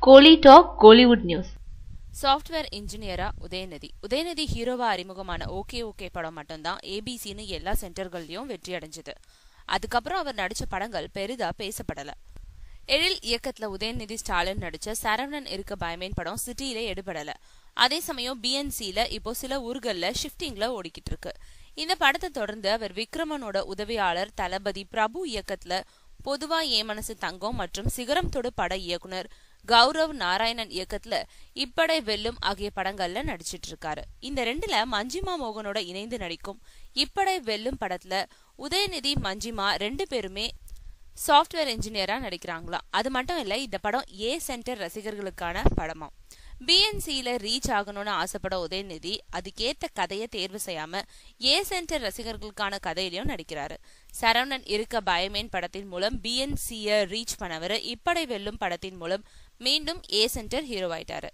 கோலி talk Kollywood news. Software இன்ஜினியரா உதயநிதி ஹீரோவா அறிமுகமான ஓகே ஓகே படம் மட்டும்தான் ஏபிசின்னு எல்லா சென்டர்கள்லயும் வெற்றி அடைஞ்சது. அதுக்கப்புறம் அவர் நடிச்ச படங்கள் பெரிதா பேசப்படல. எழில் இயக்கத்துல உதயநிதி ஸ்டாலின் நடிச்ச சரவணன் இருக்க பயமேன் படம் சிட்டியில எடுபடல. அதே சமயம் பிஎன்சில இப்போ சில ஊர்கள்ல ஷிப்டிங்ல ஓடிக்கிட்டு இருக்கு. இந்த படத்தை தொடர்ந்து அவர் விக்ரமனோட உதவியாளர் தளபதி பிரபு இயக்கத்துல பொதுவா ஏமனசு தங்கம் மற்றும் சிகரம் தொடு பட இயக்குனர் கௌரவ் நாராயணன் இயக்கத்துல இப்படை வெல்லும் ஆகிய படங்கள்ல நடிச்சிட்டு இருக்காரு. இந்த ரெண்டுல மஞ்சிமா மோகனோட இணைந்து நடிக்கும் இப்படை வெல்லும் படத்துல உதயநிதி மஞ்சிமா 2 பேருமே சாஃப்ட்வேர் இன்ஜினியரா நடிக்கிறாங்களாம். அது மட்டும் இல்ல, இந்த படம் ஏ சென்டர் ரசிகர்களுக்கான படமா. பிஎன்சியில ரீச் ஆகணும்னு ஆசைப்பட உதயநிதி அதுக்கேத்த கதையை தேர்வு செய்யாம ஏ சென்டர் ரசிகர்களுக்கான கதையிலையும் நடிக்கிறாரு. சரவணன் இருக்க பயமேன் படத்தின் மூலம் பிஎன்சிய ரீச் பண்ணவர் இப்படை வெல்லும் படத்தின் மூலம் மீண்டும் ஏ சென்டர் ஹீரோவாயிட்டாரு.